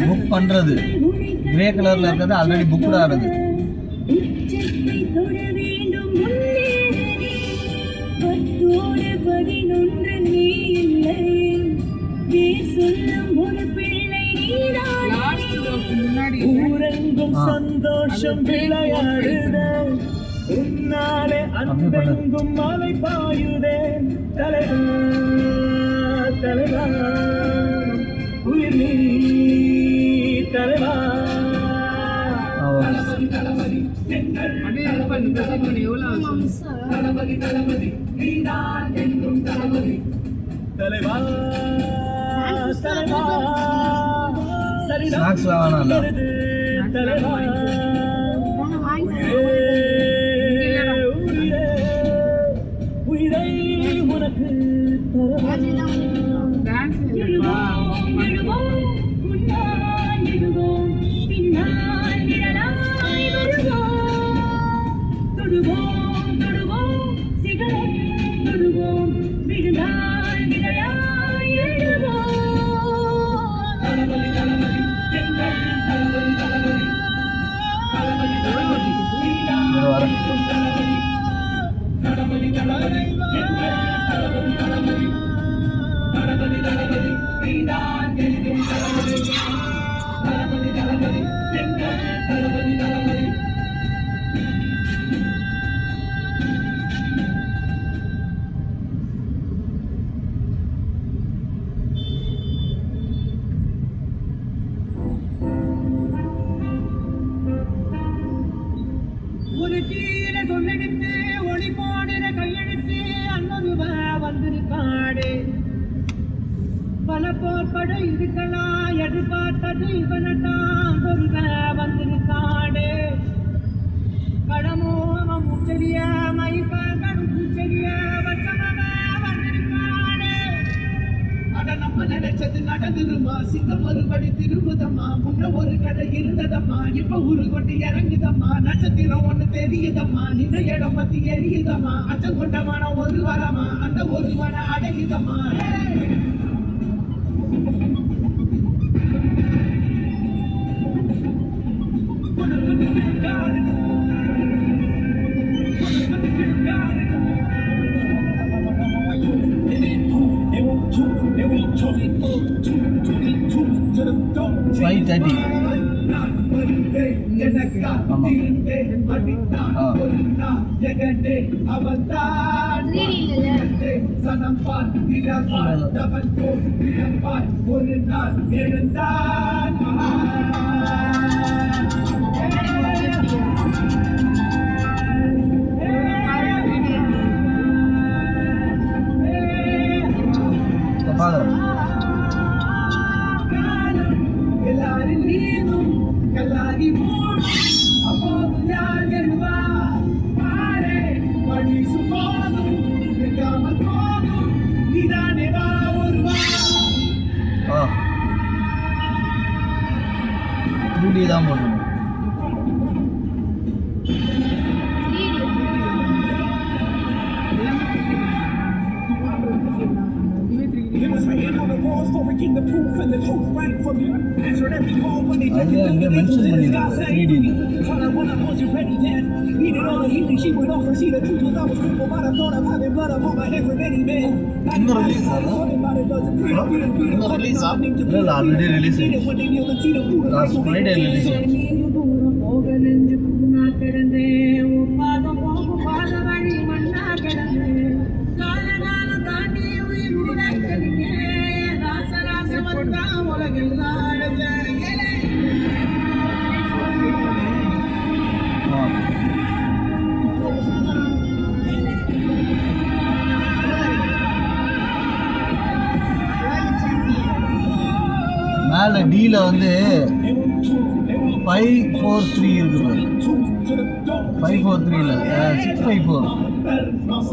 Book பண்றது grey கலர்ல இருக்கிறது ஆல்ரெடி புக்டா இருக்கு. சந்தோஷம் விளையாடுதே உன்னாலே அன்பெங்கும் மலை பாயுதே தலைவா தலைவா உயிர் நீ தலைவா தளபதி தளபதி நீதான் என்றும் தளபதி தலைவா தலைவா ஸ்நாக்ஸ் வாங்கலாம் தலைவா உயிரை உனக்கு ஒரு கீழே சொல்லெடுத்து ஒளி போடுற கையெழுத்து அன்னதுவ வந்திருக்காடு பல போர்பட இருக்கலாம் எதிர்பார்த்தது இவனத்தான் பொருக வந்திருக்காடு கடமோ அவன் முச்செடிய மயிர்காடு பூச்செடிய வச்சமவ வந்திருக்காடு அட நம்ம நினைச்சது நடந்துருமா சிங்கம் மறுபடி திரும்புதம்மா முன்ன ஒரு கடை இருந்ததம்மா இப்ப ஊரு கொண்டு இறங்குதம்மா நட்சத்திரம் ஒண்ணு தெரியுதம்மா நின்ன இடம் பத்தி எரியுதம்மா அச்சம் கொண்ட மனம் ஒரு வரமா அந்த ஒரு மன அடையுதம்மா ஒரு நாள் எழுந்தான் எல்லாரும் நீனும் கல்லாகி அப்போது யார் என்பா பாரே பணி சுமாதும் நிற்காமல் போதும் நீதானே வா ஒருவா 3D தான் போடணும். Forking the proof and the truth right from you. Answered every call when they took it. They mentioned when you 3D. When I was you ready then. Needed all the healing she would offer. See the truth was I was crippled by the thought of having blood upon my head for many men. In the release, already released. Last Friday released. மேல டீல வந்து 543 இருக்குது. 543 இல்ல 654.